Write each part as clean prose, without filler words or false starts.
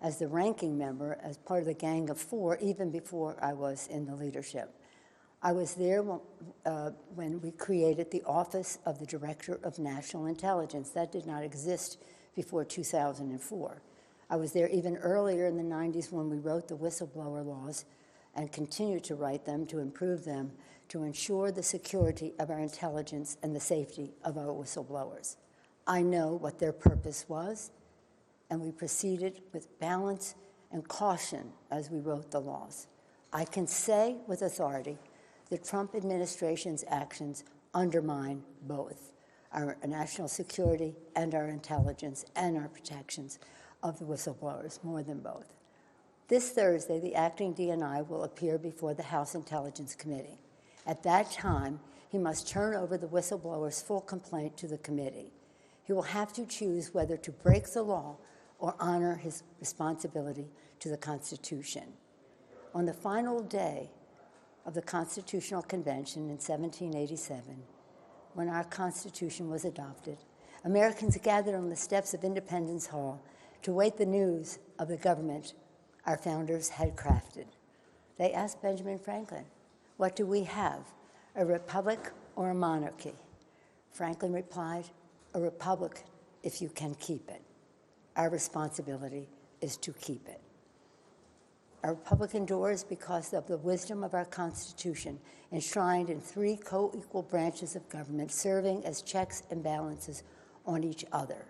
as the ranking member, as part of the Gang of Four, even before I was in the leadership. I was there when we created the Office of the Director of National Intelligence. That did not exist before 2004. I was there even earlier in the 90s when we wrote the whistleblower laws and continue to write them, to improve them, to ensure the security of our intelligence and the safety of our whistleblowers. I know what their purpose was, and we proceeded with balance and caution as we wrote the laws. I can say with authority the Trump administration's actions undermine both our national security and our intelligence and our protections of the whistleblowers, more than both. This Thursday, the acting DNI will appear before the House Intelligence Committee. At that time, he must turn over the whistleblower's full complaint to the committee. He will have to choose whether to break the law or honor his responsibility to the Constitution. On the final day of the Constitutional Convention in 1787, when our Constitution was adopted, Americans gathered on the steps of Independence Hall to await the news of the government our founders had crafted. They asked Benjamin Franklin, "What do we have, a republic or a monarchy?" Franklin replied, "A republic if you can keep it. Our responsibility is to keep it." Our republic endures because of the wisdom of our Constitution, enshrined in three co-equal branches of government, serving as checks and balances on each other.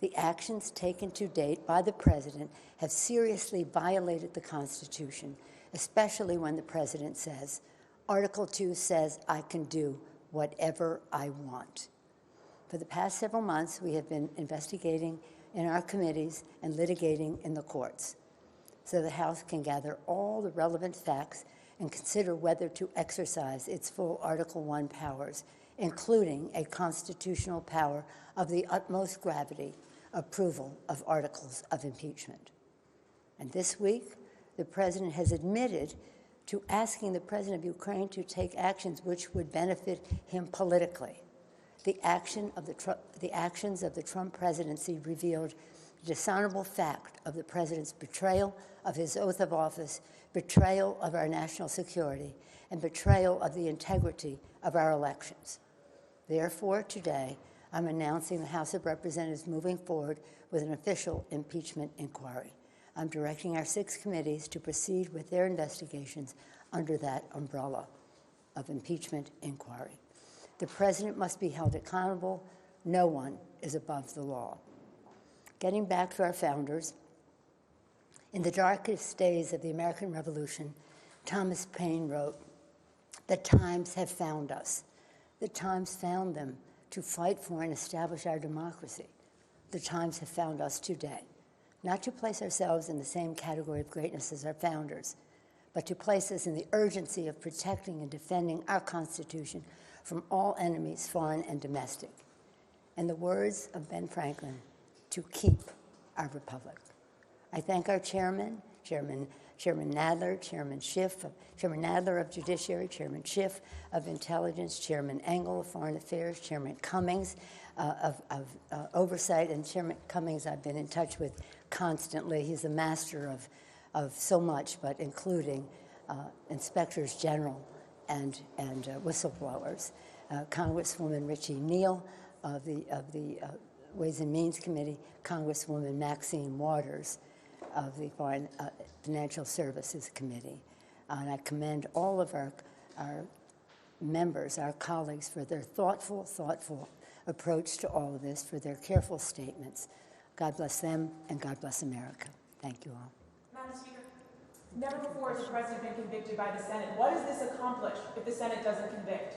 The actions taken to date by the President have seriously violated the Constitution, especially when the President says, Article 2 says I can do whatever I want. For the past several months, we have been investigating in our committees and litigating in the courts, so the House can gather all the relevant facts and consider whether to exercise its full Article 1 powers, including a constitutional power of the utmost gravity, approval of articles of impeachment. And this week, the President has admitted to asking the President of Ukraine to take actions which would benefit him politically. The actions of the Trump presidency revealed the dishonorable fact of the President's betrayal of his oath of office, betrayal of our national security, and betrayal of the integrity of our elections. Therefore, today, I'm announcing the House of Representatives moving forward with an official impeachment inquiry. I'm directing our 6 committees to proceed with their investigations under that umbrella of impeachment inquiry. The President must be held accountable. No one is above the law. Getting back to our founders, in the darkest days of the American Revolution, Thomas Paine wrote, "The times have found us. The times found them to fight for and establish our democracy. The times have found us today, not to place ourselves in the same category of greatness as our founders, but to place us in the urgency of protecting and defending our Constitution from all enemies, foreign and domestic." In the words of Ben Franklin, to keep our republic. I thank our chairman, Chairman Nadler, Chairman Schiff, Chairman Nadler of Judiciary, Chairman Schiff of Intelligence, Chairman Engel of Foreign Affairs, Chairman Cummings of Oversight, and Chairman Cummings I've been in touch with constantly. He's a master of so much, but including inspectors general and whistleblowers. Congresswoman Richie Neal of the Ways and Means Committee, Congresswoman Maxine Waters of the Foreign Financial Services Committee. And I commend all of our members, our colleagues, for their thoughtful approach to all of this, for their careful statements. God bless them, and God bless America. Thank you all. Madam Speaker, never before has the President been convicted by the Senate. What does this accomplish if the Senate doesn't convict?